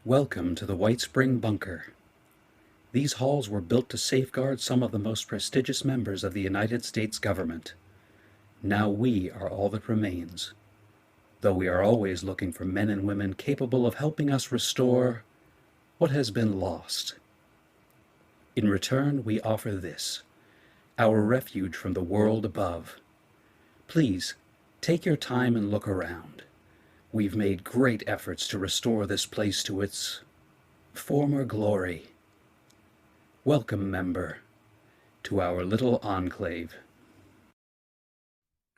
Welcome to the Whitespring Bunker. These halls were built to safeguard some of the most prestigious members of the United States government. Now we are all that remains, though we are always looking for men and women capable of helping us restore what has been lost. In return, we offer this, our refuge from the world above. Please, take your time and look around. We've made great efforts to restore this place to its former glory. Welcome, member, to our little enclave.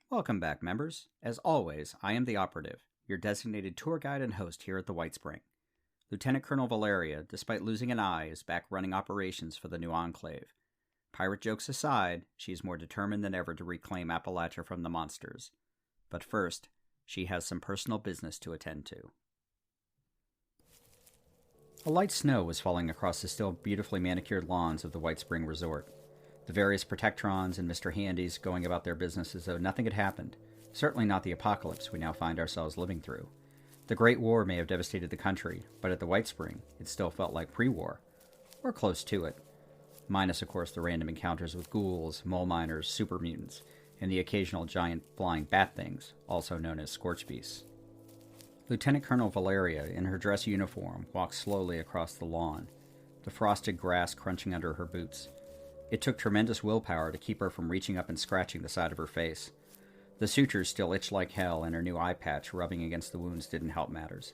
Welcome back, members. As always, I am the Operative, your designated tour guide and host here at the Whitespring. Lieutenant Colonel Valeria, despite losing an eye, is back running operations for the new enclave. Pirate jokes aside, she is more determined than ever to reclaim Appalachia from the monsters. But first, she has some personal business to attend to. A light snow was falling across the still beautifully manicured lawns of the Whitespring Resort. The various Protectrons and Mr. Handys going about their business as though nothing had happened, certainly not the apocalypse we now find ourselves living through. The Great War may have devastated the country, but at the Whitespring, it still felt like pre-war, or close to it. Minus, of course, the random encounters with ghouls, mole miners, super mutants, and the occasional giant flying bat things, also known as scorch beasts. Lieutenant Colonel Valeria, in her dress uniform, walked slowly across the lawn, the frosted grass crunching under her boots. It took tremendous willpower to keep her from reaching up and scratching the side of her face. The sutures still itched like hell, and her new eye patch rubbing against the wounds didn't help matters.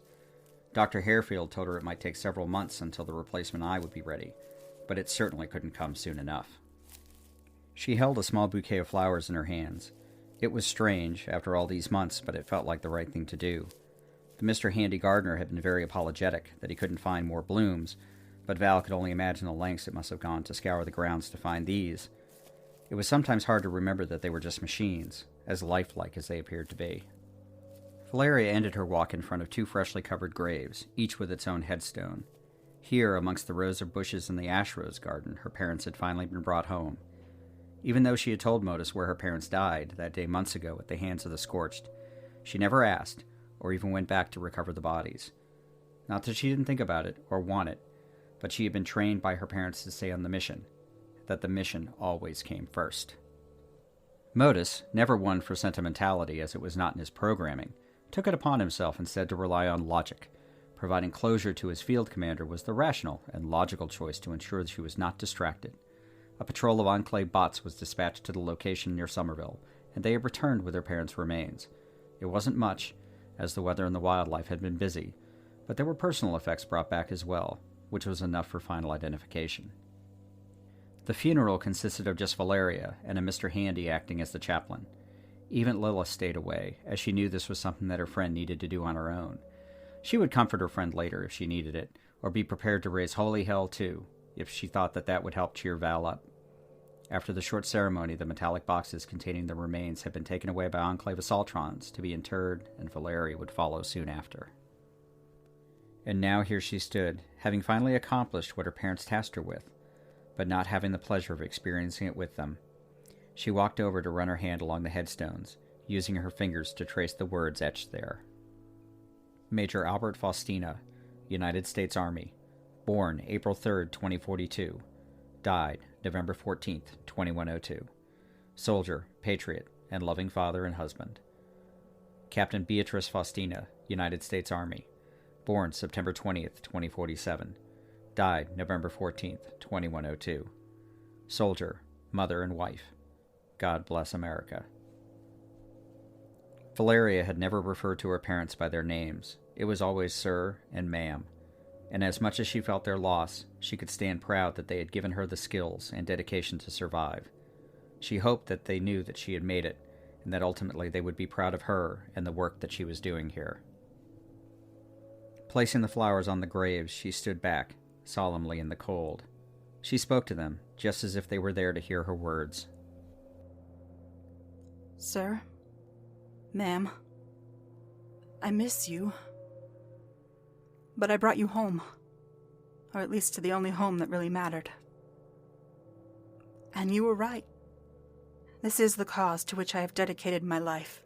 Dr. Harefield told her it might take several months until the replacement eye would be ready, but it certainly couldn't come soon enough. She held a small bouquet of flowers in her hands. It was strange, after all these months, but it felt like the right thing to do. The Mr. Handy gardener had been very apologetic that he couldn't find more blooms, but Val could only imagine the lengths it must have gone to scour the grounds to find these. It was sometimes hard to remember that they were just machines, as lifelike as they appeared to be. Valeria ended her walk in front of two freshly covered graves, each with its own headstone. Here, amongst the rows of bushes in the ash rose garden, her parents had finally been brought home. Even though she had told MODUS where her parents died that day months ago at the hands of the Scorched, she never asked, or even went back to recover the bodies. Not that she didn't think about it, or want it, but she had been trained by her parents to stay on the mission, that the mission always came first. MODUS, never one for sentimentality as it was not in his programming, took it upon himself instead to rely on logic. Providing closure to his field commander was the rational and logical choice to ensure that she was not distracted. A patrol of Enclave bots was dispatched to the location near Somerville, and they had returned with their parents' remains. It wasn't much, as the weather and the wildlife had been busy, but there were personal effects brought back as well, which was enough for final identification. The funeral consisted of just Valeria and a Mr. Handy acting as the chaplain. Even Lilith stayed away, as she knew this was something that her friend needed to do on her own. She would comfort her friend later if she needed it, or be prepared to raise holy hell too, if she thought that would help cheer Val up. After the short ceremony, the metallic boxes containing the remains had been taken away by Enclave Assaultrons to be interred, and Valeria would follow soon after. And now here she stood, having finally accomplished what her parents tasked her with, but not having the pleasure of experiencing it with them. She walked over to run her hand along the headstones, using her fingers to trace the words etched there. Major Albert Faustina, United States Army, born April 3rd, 2042, died November 14th, 2102. Soldier, patriot, and loving father and husband. Captain Beatrice Faustina, United States Army, born September 20th, 2047, died November 14th, 2102. Soldier, mother and wife. God bless America. Valeria had never referred to her parents by their names. It was always sir and ma'am. And as much as she felt their loss, she could stand proud that they had given her the skills and dedication to survive. She hoped that they knew that she had made it, and that ultimately they would be proud of her and the work that she was doing here. Placing the flowers on the graves, she stood back, solemnly in the cold. She spoke to them, just as if they were there to hear her words. Sir, ma'am, I miss you. But I brought you home, or at least to the only home that really mattered. And you were right. This is the cause to which I have dedicated my life.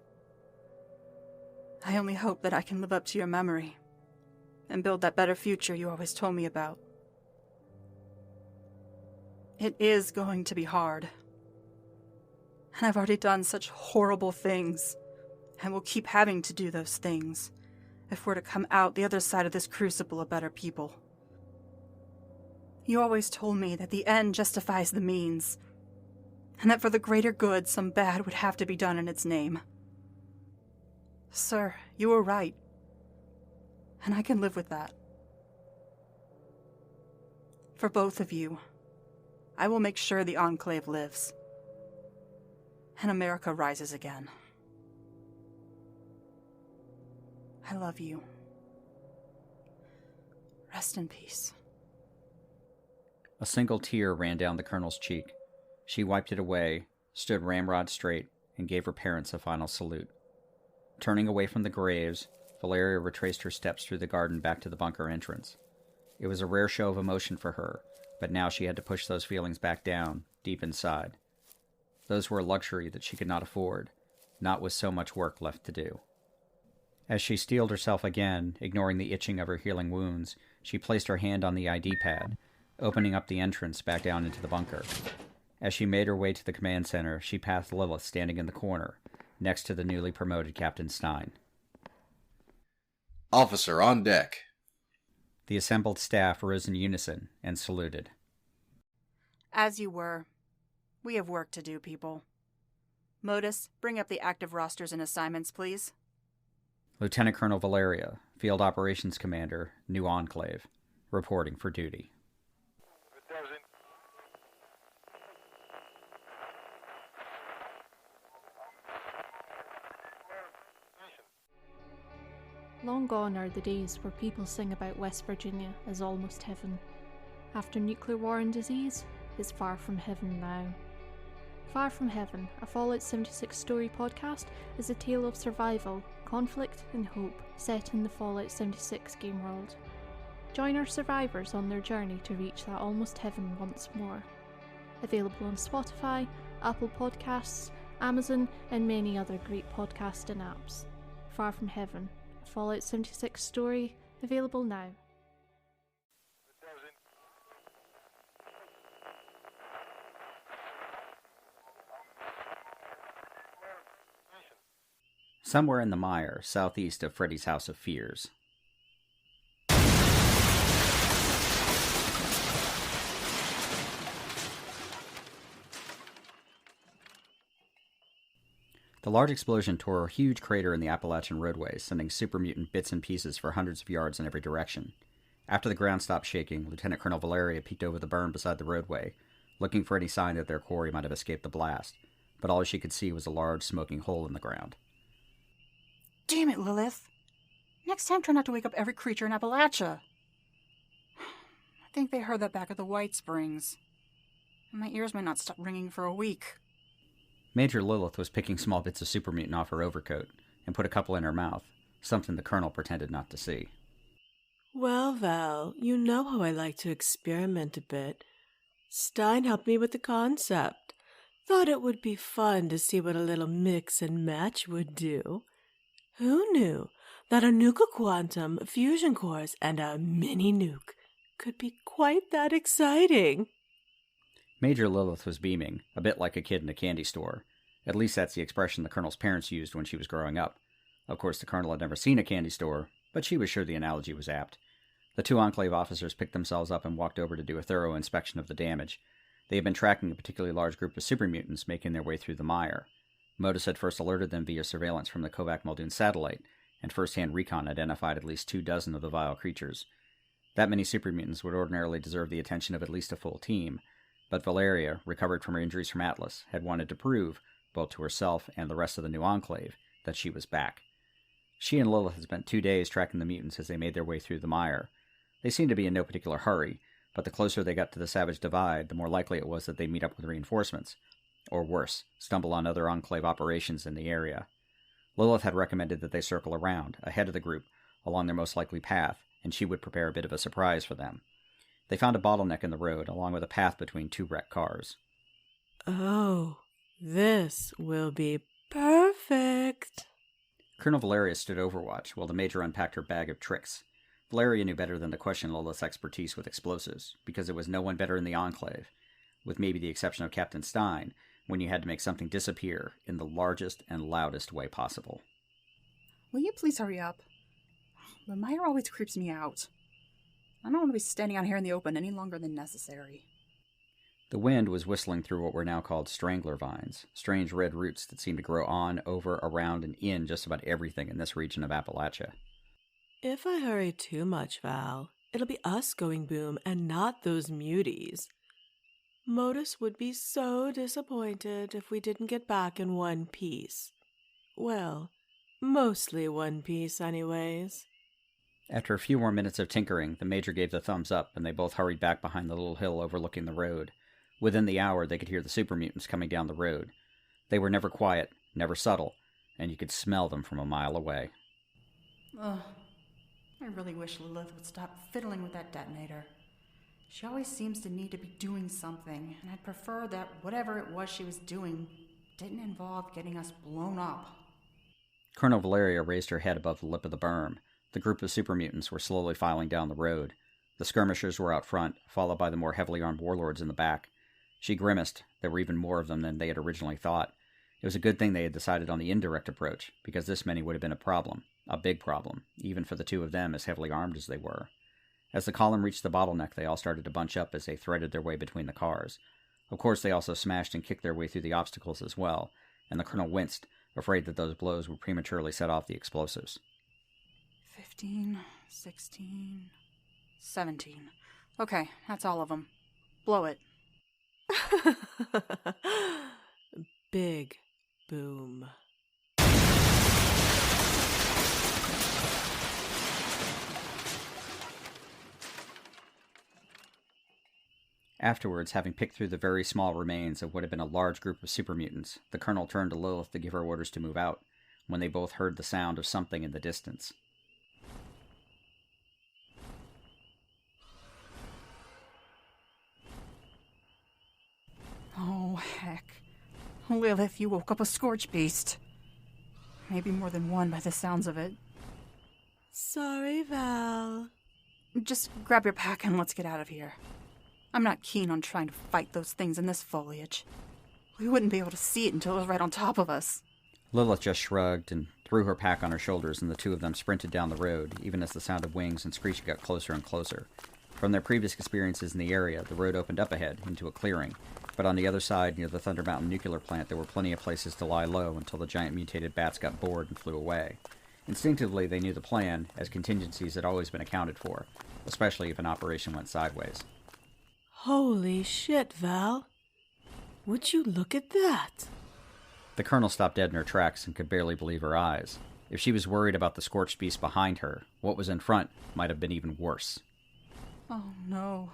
I only hope that I can live up to your memory, and build that better future you always told me about. It is going to be hard. And I've already done such horrible things, and will keep having to do those things if we're to come out the other side of this crucible a better people. You always told me that the end justifies the means, and that for the greater good some bad would have to be done in its name. Sir, you were right, and I can live with that. For both of you, I will make sure the Enclave lives, and America rises again. I love you. Rest in peace. A single tear ran down the colonel's cheek. She wiped it away, stood ramrod straight, and gave her parents a final salute. Turning away from the graves, Valeria retraced her steps through the garden back to the bunker entrance. It was a rare show of emotion for her, but now she had to push those feelings back down, deep inside. Those were a luxury that she could not afford, not with so much work left to do. As she steeled herself again, ignoring the itching of her healing wounds, she placed her hand on the ID pad, opening up the entrance back down into the bunker. As she made her way to the command center, she passed Lilith standing in the corner, next to the newly promoted Captain Stein. Officer, on deck. The assembled staff rose in unison and saluted. As you were. We have work to do, people. MODUS, bring up the active rosters and assignments, please. Lieutenant Colonel Valeria, Field Operations Commander, New Enclave, reporting for duty. Long gone are the days where people sing about West Virginia as almost heaven. After nuclear war and disease, it's far from heaven now. Far from Heaven, a Fallout 76 story podcast, is a tale of survival, conflict, and hope set in the Fallout 76 game world. Join our survivors on their journey to reach that almost heaven once more. Available on Spotify, Apple Podcasts, Amazon, and many other great podcasting apps. Far from Heaven, a Fallout 76 story, available now. Somewhere in the mire, southeast of Freddy's House of Fears. The large explosion tore a huge crater in the Appalachian roadway, sending super mutant bits and pieces for hundreds of yards in every direction. After the ground stopped shaking, Lieutenant Colonel Valeria peeked over the berm beside the roadway, looking for any sign that their quarry might have escaped the blast, but all she could see was a large smoking hole in the ground. Damn it, Lilith. Next time, try not to wake up every creature in Appalachia. I think they heard that back at the Whitesprings. And my ears might not stop ringing for a week. Major Lilith was picking small bits of super mutant off her overcoat and put a couple in her mouth, something the colonel pretended not to see. Well, Val, you know how I like to experiment a bit. Stein helped me with the concept. Thought it would be fun to see what a little mix and match would do. Who knew that a nuka quantum, fusion cores, and a mini nuke could be quite that exciting? Major Lilith was beaming, a bit like a kid in a candy store. At least that's the expression the colonel's parents used when she was growing up. Of course, the colonel had never seen a candy store, but she was sure the analogy was apt. The two Enclave officers picked themselves up and walked over to do a thorough inspection of the damage. They had been tracking a particularly large group of super mutants making their way through the mire. MODUS had first alerted them via surveillance from the Kovac Muldoon satellite, and first-hand recon identified at least 24 of the vile creatures. That many super mutants would ordinarily deserve the attention of at least a full team, but Valeria, recovered from her injuries from Atlas, had wanted to prove, both to herself and the rest of the New Enclave, that she was back. She and Lilith had spent 2 days tracking the mutants as they made their way through the mire. They seemed to be in no particular hurry, but the closer they got to the Savage Divide, the more likely it was that they'd meet up with reinforcements. Or worse, stumble on other Enclave operations in the area. Lilith had recommended that they circle around, ahead of the group, along their most likely path, and she would prepare a bit of a surprise for them. They found a bottleneck in the road, along with a path between 2 wrecked cars. Oh, this will be perfect. Colonel Valeria stood overwatch while the Major unpacked her bag of tricks. Valeria knew better than to question Lilith's expertise with explosives, because there was no one better in the Enclave, with maybe the exception of Captain Stein, when you had to make something disappear in the largest and loudest way possible. Will you please hurry up? The mire always creeps me out. I don't want to be standing out here in the open any longer than necessary. The wind was whistling through what were now called strangler vines, strange red roots that seemed to grow on, over, around, and in just about everything in this region of Appalachia. If I hurry too much, Val, it'll be us going boom and not those muties. MODUS would be so disappointed if we didn't get back in one piece. Well, mostly one piece anyways. After a few more minutes of tinkering, the Major gave the thumbs up, and they both hurried back behind the little hill overlooking the road. Within the hour, they could hear the super mutants coming down the road. They were never quiet, never subtle, and you could smell them from a mile away. Ugh. I really wish Lilith would stop fiddling with that detonator. She always seems to need to be doing something, and I'd prefer that whatever it was she was doing didn't involve getting us blown up. Colonel Valeria raised her head above the lip of the berm. The group of super mutants were slowly filing down the road. The skirmishers were out front, followed by the more heavily armed warlords in the back. She grimaced. There were even more of them than they had originally thought. It was a good thing they had decided on the indirect approach, because this many would have been a problem. A big problem, even for the two of them as heavily armed as they were. As the column reached the bottleneck, they all started to bunch up as they threaded their way between the cars. Of course, they also smashed and kicked their way through the obstacles as well, and the colonel winced, afraid that those blows would prematurely set off the explosives. 15, 16, 17. Okay, that's all of them. Blow it. Big boom. Afterwards, having picked through the very small remains of what had been a large group of super mutants, the colonel turned to Lilith to give her orders to move out, when they both heard the sound of something in the distance. Oh, heck. Lilith, you woke up a scorch beast. Maybe more than one by the sounds of it. Sorry, Val. Just grab your pack and let's get out of here. I'm not keen on trying to fight those things in this foliage. We wouldn't be able to see it until it was right on top of us. Lilith just shrugged and threw her pack on her shoulders, and the two of them sprinted down the road, even as the sound of wings and screeching got closer and closer. From their previous experiences in the area, the road opened up ahead, into a clearing, but on the other side, near the Thunder Mountain nuclear plant, there were plenty of places to lie low until the giant mutated bats got bored and flew away. Instinctively, they knew the plan, as contingencies had always been accounted for, especially if an operation went sideways. Holy shit, Val. Would you look at that? The colonel stopped dead in her tracks and could barely believe her eyes. If she was worried about the scorched beast behind her, what was in front might have been even worse. Oh, no.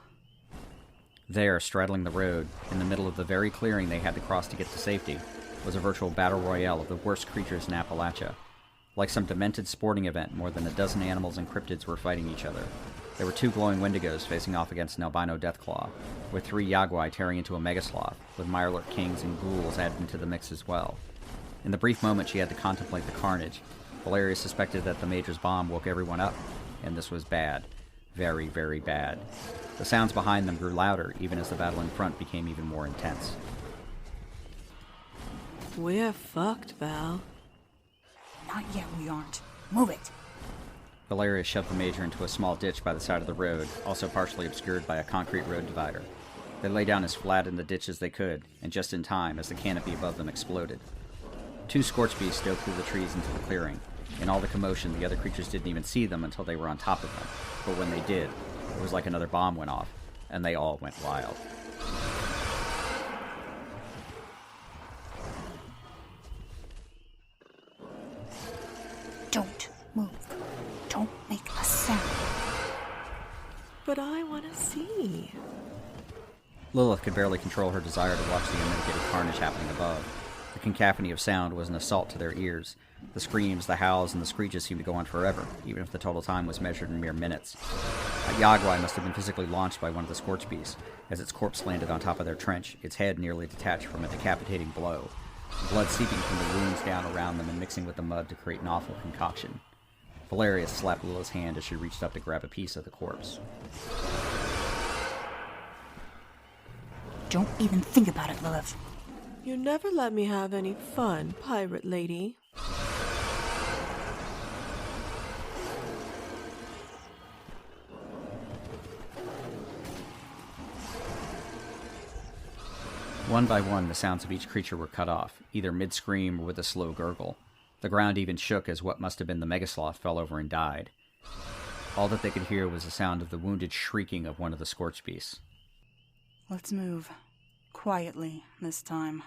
There, straddling the road, in the middle of the very clearing they had to cross to get to safety, was a virtual battle royale of the worst creatures in Appalachia. Like some demented sporting event, more than a dozen animals and cryptids were fighting each other. There were 2 glowing Wendigos facing off against an albino Deathclaw, with 3 Yagwai tearing into a Megasloth, with Mirelurk Kings and Ghouls added into the mix as well. In the brief moment she had to contemplate the carnage, Valeria suspected that the Major's bomb woke everyone up, and this was bad. Very, very bad. The sounds behind them grew louder, even as the battle in front became even more intense. We're fucked, Val. Not yet, we aren't. Move it. Valeria shoved the Major into a small ditch by the side of the road, also partially obscured by a concrete road divider. They lay down as flat in the ditch as they could, and just in time as the canopy above them exploded. 2 scorch beasts dove through the trees into the clearing. In all the commotion, the other creatures didn't even see them until they were on top of them. But when they did, it was like another bomb went off, and they all went wild. Don't move. Don't make a sound. But I want to see. Lilith could barely control her desire to watch the unmitigated carnage happening above. The cacophony of sound was an assault to their ears. The screams, the howls, and the screeches seemed to go on forever, even if the total time was measured in mere minutes. A Yagwai must have been physically launched by one of the scorch beasts. As its corpse landed on top of their trench, its head nearly detached from a decapitating blow. Blood seeping from the wounds down around them and mixing with the mud to create an awful concoction. Valeria slapped Lila's hand as she reached up to grab a piece of the corpse. Don't even think about it, Lilith. You never let me have any fun, pirate lady. One by one, the sounds of each creature were cut off, either mid-scream or with a slow gurgle. The ground even shook as what must have been the megasloth fell over and died. All that they could hear was the sound of the wounded shrieking of one of the scorch beasts. Let's move. Quietly, this time.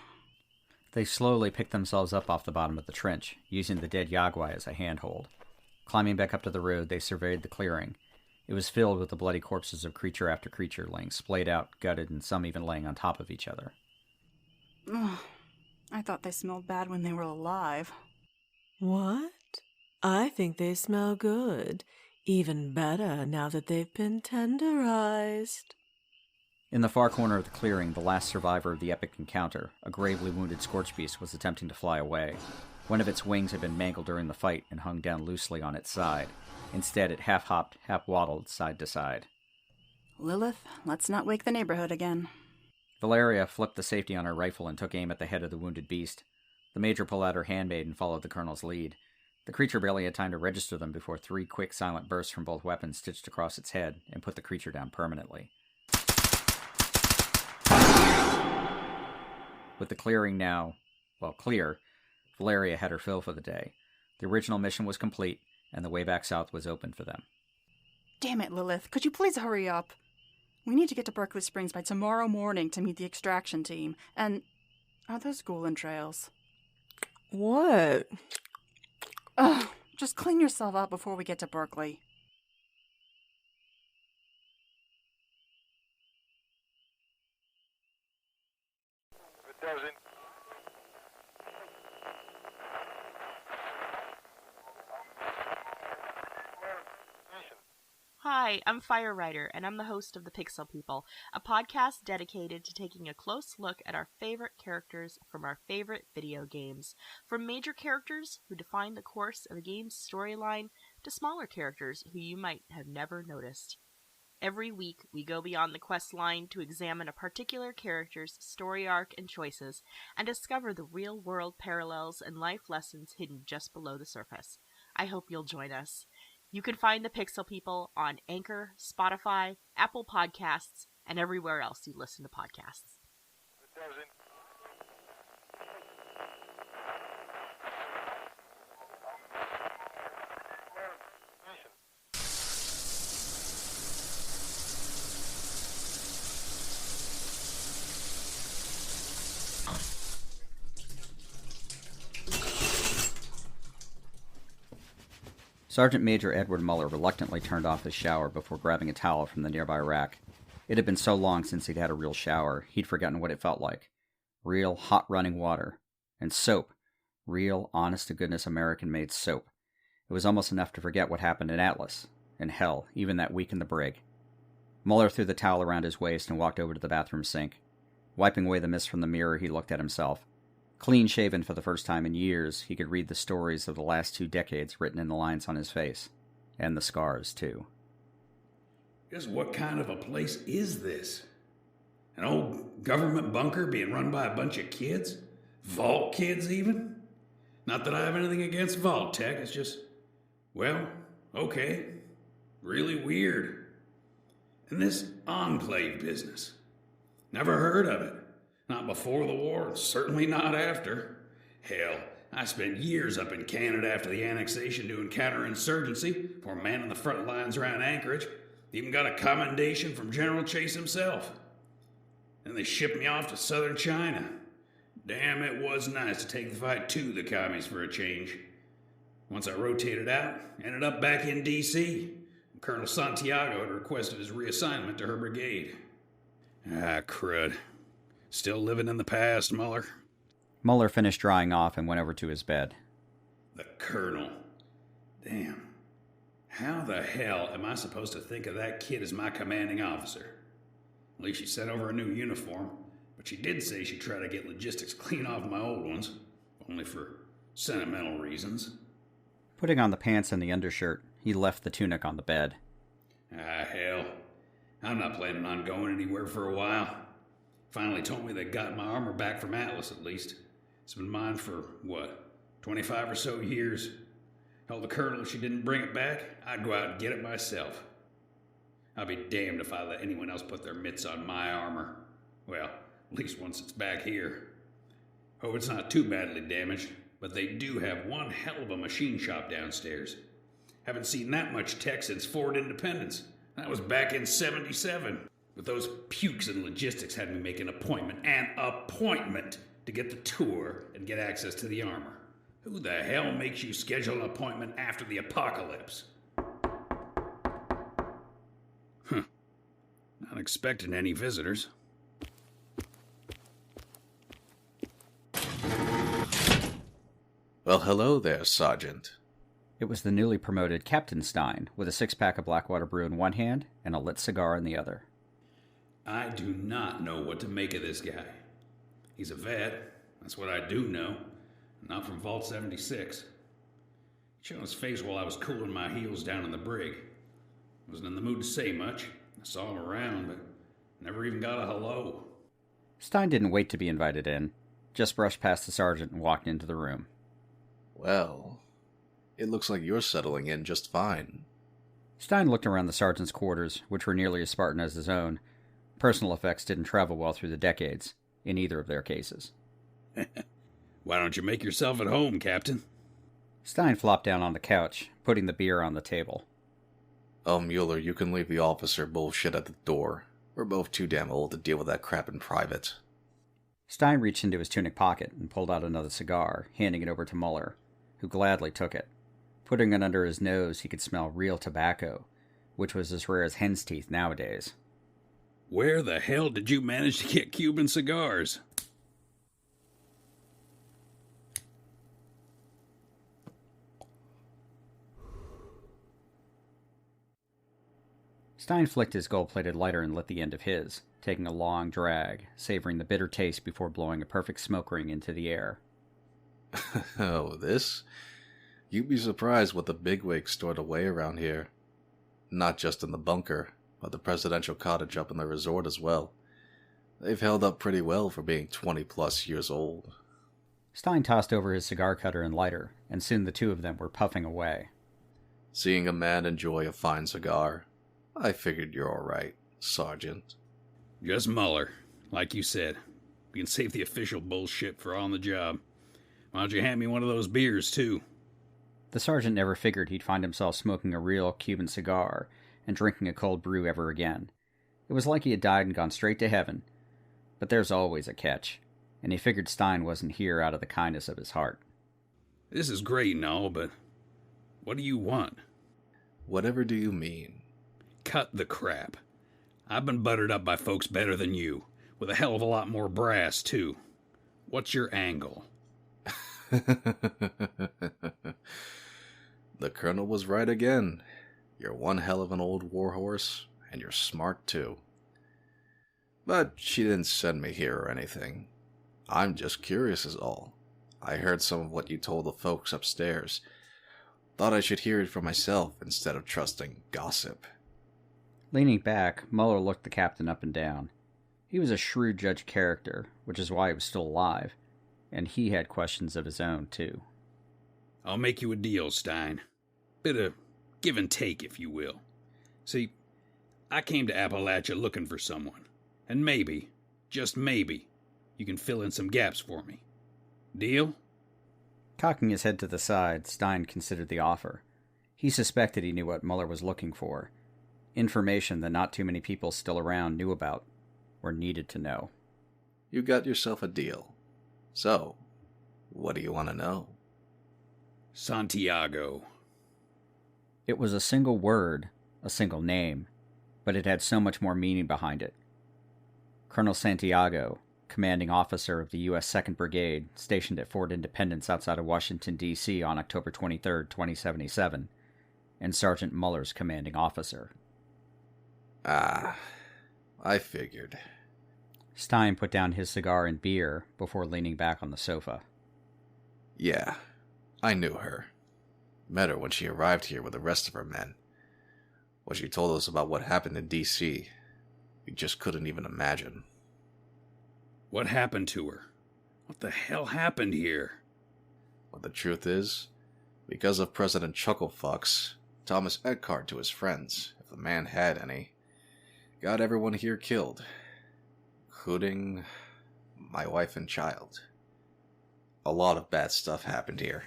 They slowly picked themselves up off the bottom of the trench, using the dead Yagwai as a handhold. Climbing back up to the road, they surveyed the clearing. It was filled with the bloody corpses of creature after creature, laying splayed out, gutted, and some even laying on top of each other. Ugh, I thought they smelled bad when they were alive. What? I think they smell good. Even better now that they've been tenderized. In the far corner of the clearing, the last survivor of the epic encounter, a gravely wounded scorch beast, was attempting to fly away. One of its wings had been mangled during the fight and hung down loosely on its side. Instead, it half-hopped, half-waddled side to side. Lilith, let's not wake the neighborhood again. Valeria flipped the safety on her rifle and took aim at the head of the wounded beast. The major pulled out her handmaid and followed the colonel's lead. The creature barely had time to register them before 3 quick, silent bursts from both weapons stitched across its head and put the creature down permanently. With the clearing now, clear, Valeria had her fill for the day. The original mission was complete, and the way back south was open for them. Damn it, Lilith. Could you please hurry up? We need to get to Berkeley Springs by tomorrow morning to meet the extraction team. And are those Ghoulan trails? What? Ugh, just clean yourself up before we get to Berkeley. Hi, I'm Fire Writer, and I'm the host of The Pixel People, a podcast dedicated to taking a close look at our favorite characters from our favorite video games. From major characters who define the course of a game's storyline to smaller characters who you might have never noticed. Every week, we go beyond the quest line to examine a particular character's story arc and choices, and discover the real-world parallels and life lessons hidden just below the surface. I hope you'll join us. You can find The Pixel People on Anchor, Spotify, Apple Podcasts, and everywhere else you listen to podcasts. Sergeant Major Edward Mueller reluctantly turned off his shower before grabbing a towel from the nearby rack. It had been so long since he'd had a real shower, he'd forgotten what it felt like. Real, hot running water. And soap. Real, honest-to-goodness American-made soap. It was almost enough to forget what happened in Atlas. And hell, even that week in the brig. Mueller threw the towel around his waist and walked over to the bathroom sink. Wiping away the mist from the mirror, he looked at himself. Clean-shaven for the first time in years, he could read the stories of the last 2 decades written in the lines on his face. And the scars, too. Just what kind of a place is this? An old government bunker being run by a bunch of kids? Vault kids, even? Not that I have anything against vault tech, it's just, well, okay. Really weird. And this enclave business. Never heard of it. Not before the war, certainly not after. Hell, I spent years up in Canada after the annexation doing counterinsurgency, before manning the front lines around Anchorage. Even got a commendation from General Chase himself. Then they shipped me off to southern China. Damn, it was nice to take the fight to the commies for a change. Once I rotated out, ended up back in D.C. Colonel Santiago had requested his reassignment to her brigade. Ah, crud. Still living in the past, Mueller? Mueller finished drying off and went over to his bed. The Colonel. Damn. How the hell am I supposed to think of that kid as my commanding officer? At least she sent over a new uniform, but she did say she'd try to get logistics clean off my old ones, only for sentimental reasons. Putting on the pants and the undershirt, he left the tunic on the bed. Ah, hell. I'm not planning on going anywhere for a while. Finally told me they got my armor back from Atlas, at least. It's been mine for, 25 or so years. Told the colonel if she didn't bring it back, I'd go out and get it myself. I'll be damned if I let anyone else put their mitts on my armor. Well, at least once it's back here. Hope it's not too badly damaged, but they do have one hell of a machine shop downstairs. Haven't seen that much tech since Ford Independence. That was back in '77. But those pukes in logistics had me make an appointment to get the tour and get access to the armor. Who the hell makes you schedule an appointment after the apocalypse? Not expecting any visitors. Well, hello there, Sergeant. It was the newly promoted Captain Stein, with a six-pack of Blackwater brew in one hand and a lit cigar in the other. I do not know what to make of this guy. He's a vet, that's what I do know. Not from Vault 76. He showed his face while I was cooling my heels down in the brig. Wasn't in the mood to say much. I saw him around, but never even got a hello. Stein didn't wait to be invited in, just brushed past the sergeant and walked into the room. Well, it looks like you're settling in just fine. Stein looked around the sergeant's quarters, which were nearly as Spartan as his own. Personal effects didn't travel well through the decades, in either of their cases. Why don't you make yourself at home, Captain? Stein flopped down on the couch, putting the beer on the table. Oh, Mueller, you can leave the officer bullshit at the door. We're both too damn old to deal with that crap in private. Stein reached into his tunic pocket and pulled out another cigar, handing it over to Mueller, who gladly took it. Putting it under his nose, he could smell real tobacco, which was as rare as hen's teeth nowadays. Where the hell did you manage to get Cuban cigars? Stein flicked his gold-plated lighter and lit the end of his, taking a long drag, savoring the bitter taste before blowing a perfect smoke ring into the air. Oh, this? You'd be surprised what the bigwigs stored away around here. Not just in the bunker, but the presidential cottage up in the resort as well. They've held up pretty well for being 20-plus years old. Stein tossed over his cigar cutter and lighter, and soon the two of them were puffing away. Seeing a man enjoy a fine cigar, I figured you're all right, Sergeant. Just Mueller, like you said. We can save the official bullshit for on the job. Why don't you hand me one of those beers, too? The sergeant never figured he'd find himself smoking a real Cuban cigar and drinking a cold brew ever again. It was like he had died and gone straight to heaven. But there's always a catch, and he figured Stein wasn't here out of the kindness of his heart. This is great and all, but what do you want? Whatever do you mean? Cut the crap. I've been buttered up by folks better than you, with a hell of a lot more brass, too. What's your angle? The colonel was right again. You're one hell of an old warhorse, and you're smart, too. But she didn't send me here or anything. I'm just curious is all. I heard some of what you told the folks upstairs. Thought I should hear it for myself instead of trusting gossip. Leaning back, Mueller looked the captain up and down. He was a shrewd judge character, which is why he was still alive, and he had questions of his own, too. I'll make you a deal, Stein. Bit of give and take, if you will. See, I came to Appalachia looking for someone, and maybe, just maybe, you can fill in some gaps for me. Deal? Cocking his head to the side, Stein considered the offer. He suspected he knew what Mueller was looking for. Information that not too many people still around knew about, or needed to know. You got yourself a deal. So, what do you want to know? Santiago. It was a single word, a single name, but it had so much more meaning behind it. Colonel Santiago, commanding officer of the U.S. 2nd Brigade, stationed at Fort Independence outside of Washington, D.C. on October 23, 2077, and Sergeant Mueller's commanding officer. Ah, I figured. Stein put down his cigar and beer before leaning back on the sofa. Yeah, I knew her. Met her when she arrived here with the rest of her men. When she told us about what happened in D.C., we just couldn't even imagine. What happened to her? What the hell happened here? But the truth is, because of President Chucklefuck's Thomas Eckhart to his friends, if the man had any, got everyone here killed, including my wife and child. A lot of bad stuff happened here.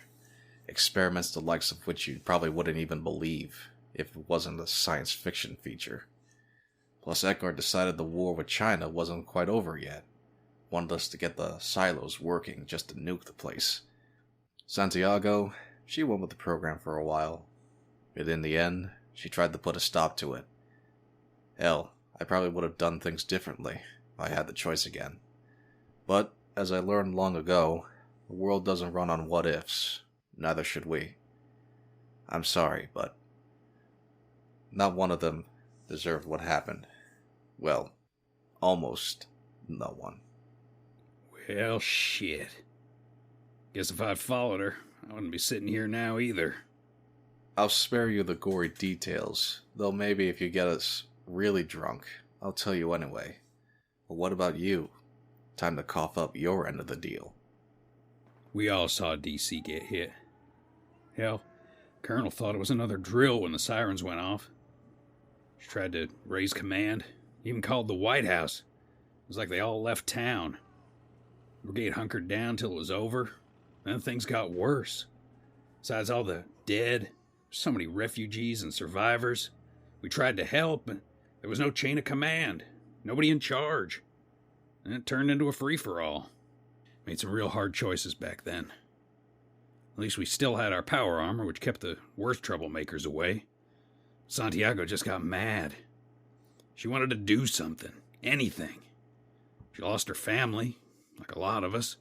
Experiments the likes of which you probably wouldn't even believe if it wasn't a science fiction feature. Plus Eckhart decided the war with China wasn't quite over yet. Wanted us to get the silos working just to nuke the place. Santiago, she went with the program for a while. But in the end, she tried to put a stop to it. Hell, I probably would have done things differently if I had the choice again. But, as I learned long ago, the world doesn't run on what-ifs. Neither should we. I'm sorry, but not one of them deserved what happened. Well, almost no one. Well, shit. Guess if I'd followed her, I wouldn't be sitting here now either. I'll spare you the gory details, though maybe if you get us really drunk, I'll tell you anyway. But what about you? Time to cough up your end of the deal. We all saw DC get hit. Hell, Colonel thought it was another drill when the sirens went off. She tried to raise command, even called the White House. It was like they all left town. The brigade hunkered down till it was over. Then things got worse. Besides all the dead, so many refugees and survivors. We tried to help, but there was no chain of command. Nobody in charge. And it turned into a free-for-all. Made some real hard choices back then. At least we still had our power armor, which kept the worst troublemakers away. Santiago just got mad. She wanted to do something. Anything. She lost her family, like a lot of us.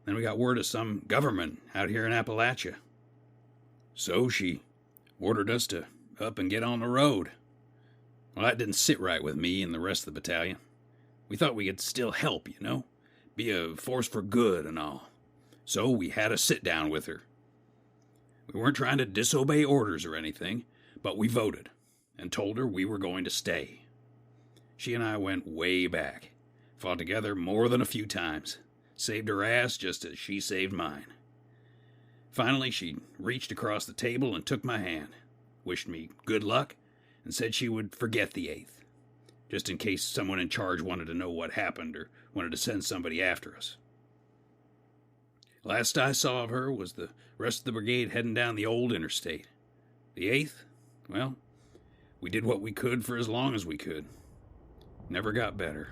Then we got word of some government out here in Appalachia. So she ordered us to up and get on the road. Well, that didn't sit right with me and the rest of the battalion. We thought we could still help, you know? Be a force for good and all. So we had a sit-down with her. We weren't trying to disobey orders or anything, but we voted and told her we were going to stay. She and I went way back. Fought together more than a few times. Saved her ass just as she saved mine. Finally, she reached across the table and took my hand, wished me good luck, and said she would forget the 8th, just in case someone in charge wanted to know what happened or wanted to send somebody after us. Last I saw of her was the rest of the brigade heading down the old interstate. The 8th, well, we did what we could for as long as we could. Never got better.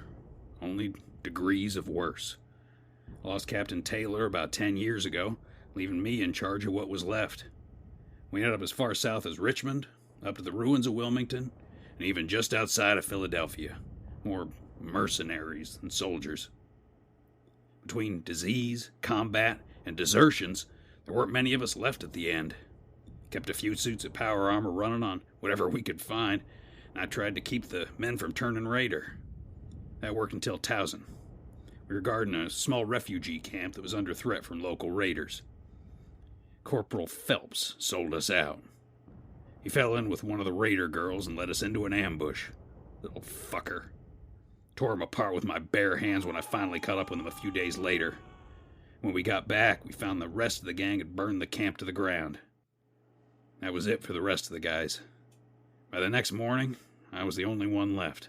Only degrees of worse. Lost Captain Taylor about 10 years ago, leaving me in charge of what was left. We ended up as far south as Richmond, up to the ruins of Wilmington, and even just outside of Philadelphia. More mercenaries than soldiers. Between disease, combat, and desertions, there weren't many of us left at the end. Kept a few suits of power armor running on whatever we could find, and I tried to keep the men from turning raider. That worked until Towson. We were guarding a small refugee camp that was under threat from local raiders. Corporal Phelps sold us out. He fell in with one of the raider girls and led us into an ambush. Little fucker. Tore him apart with my bare hands when I finally caught up with him a few days later. When we got back, we found the rest of the gang had burned the camp to the ground. That was it for the rest of the guys. By the next morning, I was the only one left.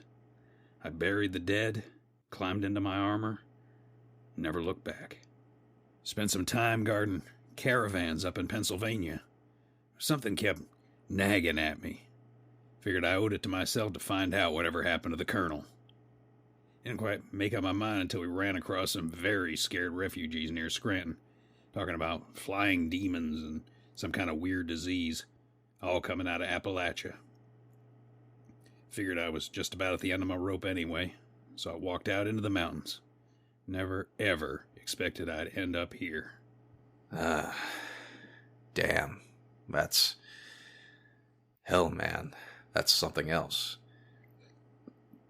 I buried the dead, climbed into my armor, never looked back. Spent some time guarding caravans up in Pennsylvania. Something kept nagging at me. Figured I owed it to myself to find out whatever happened to the colonel. Didn't quite make up my mind until we ran across some very scared refugees near Scranton, talking about flying demons and some kind of weird disease, all coming out of Appalachia. Figured I was just about at the end of my rope anyway, so I walked out into the mountains. Never, ever expected I'd end up here. Damn. That's... Hell, man. That's something else.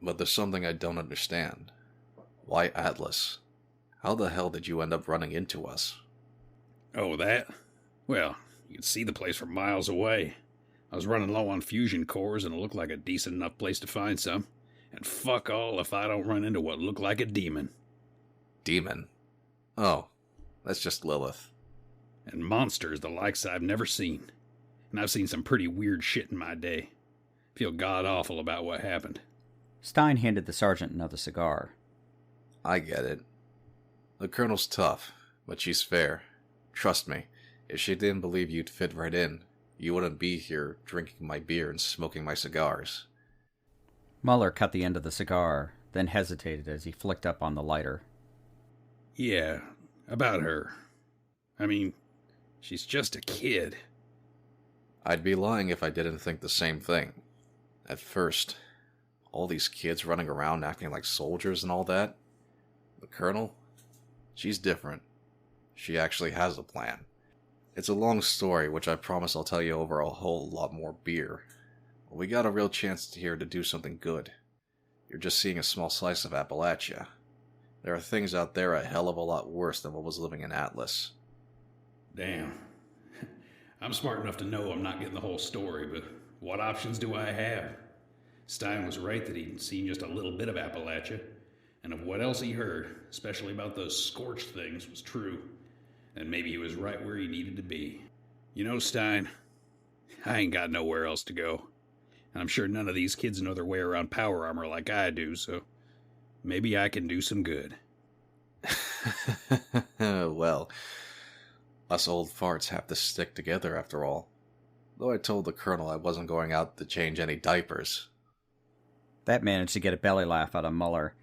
But there's something I don't understand. Why Atlas? How the hell did you end up running into us? Oh, that? Well, You could see the place from miles away. I was running low on fusion cores, and it looked like a decent enough place to find some. And fuck all if I don't run into what looked like a demon. Demon? Oh, that's just Lilith. And monsters the likes I've never seen. And I've seen some pretty weird shit in my day. Feel god-awful about what happened. Stein handed the sergeant another cigar. I get it. The Colonel's tough, but she's fair. Trust me, if she didn't believe you'd fit right in, you wouldn't be here drinking my beer and smoking my cigars. Mueller cut the end of the cigar, then hesitated as he flicked up on the lighter. Yeah, about her. I mean, she's just a kid. I'd be lying if I didn't think the same thing. At first, all these kids running around acting like soldiers and all that. The Colonel? She's different. She actually has a plan. It's a long story, which I promise I'll tell you over a whole lot more beer. But we got a real chance here to do something good. You're just seeing a small slice of Appalachia. There are things out there a hell of a lot worse than what was living in Atlas. Damn. I'm smart enough to know I'm not getting the whole story, but what options do I have? Stein was right that he'd seen just a little bit of Appalachia, and if what else he heard, especially about those scorched things, was true, then maybe he was right where he needed to be. You know, Stein, I ain't got nowhere else to go, and I'm sure none of these kids know their way around power armor like I do, so maybe I can do some good. Well, us old farts have to stick together after all. Though I told the Colonel I wasn't going out to change any diapers. That managed to get a belly laugh out of Mueller.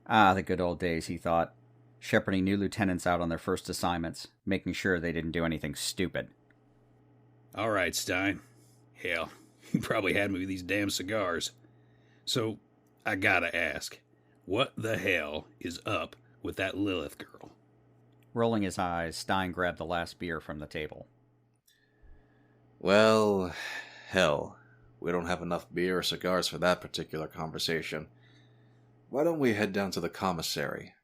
Ah, the good old days, he thought. Shepherding new lieutenants out on their first assignments, making sure they didn't do anything stupid. All right, Stein. Hell, you probably had me with these damn cigars. So, I gotta ask, what the hell is up with that Lilith girl? Rolling his eyes, Stein grabbed the last beer from the table. Well, hell, we don't have enough beer or cigars for that particular conversation. Why don't we head down to the commissary?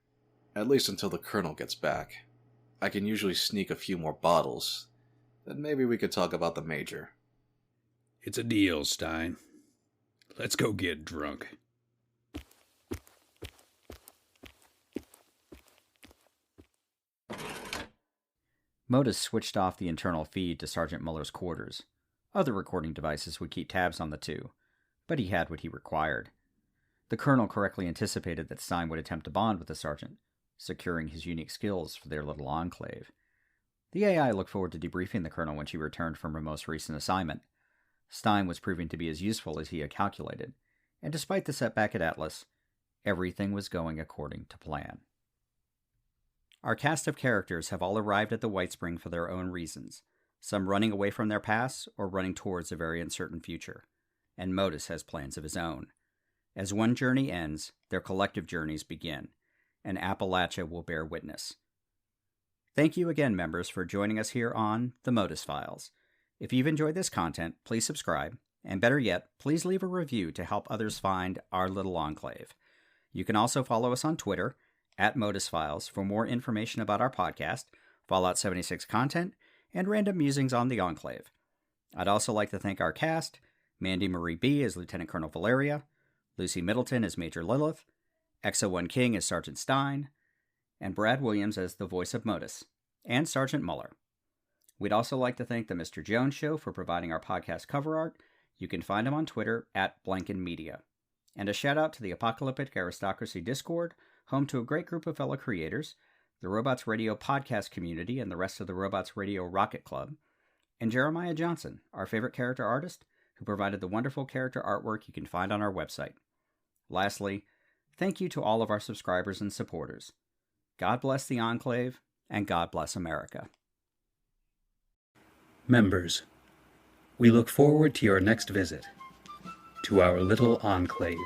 At least until the Colonel gets back. I can usually sneak a few more bottles. Then maybe we could talk about the Major. It's a deal, Stein. Let's go get drunk. MODUS switched off the internal feed to Sergeant Mueller's quarters. Other recording devices would keep tabs on the two, but he had what he required. The Colonel correctly anticipated that Stein would attempt to bond with the Sergeant, securing his unique skills for their little enclave. The AI looked forward to debriefing the Colonel when she returned from her most recent assignment. Stein was proving to be as useful as he had calculated, and despite the setback at Atlas, everything was going according to plan. Our cast of characters have all arrived at the Whitespring for their own reasons, some running away from their past or running towards a very uncertain future, and MODUS has plans of his own. As one journey ends, their collective journeys begin, and Appalachia will bear witness. Thank you again, members, for joining us here on The MODUS Files. If you've enjoyed this content, please subscribe, and better yet, please leave a review to help others find our little enclave. You can also follow us on Twitter, @MODUS Files, for more information about our podcast, Fallout 76 content, and random musings on the Enclave. I'd also like to thank our cast, Mandy Marie B. as Lieutenant Colonel Valeria, Lucy Middleton as Major Lilith, Exo-1 King as Sergeant Stein, and Brad Williams as the voice of MODUS, and Sergeant Mueller. We'd also like to thank the Mr. Jones Show for providing our podcast cover art. You can find him on Twitter @BlankenMedia. And a shout out to the Apocalyptic Aristocracy Discord, home to a great group of fellow creators, the Robots Radio podcast community and the rest of the Robots Radio Rocket Club, and Jeremiah Johnson, our favorite character artist, who provided the wonderful character artwork you can find on our website. Lastly, thank you to all of our subscribers and supporters. God bless the Enclave, and God bless America. Members, we look forward to your next visit to our little enclave.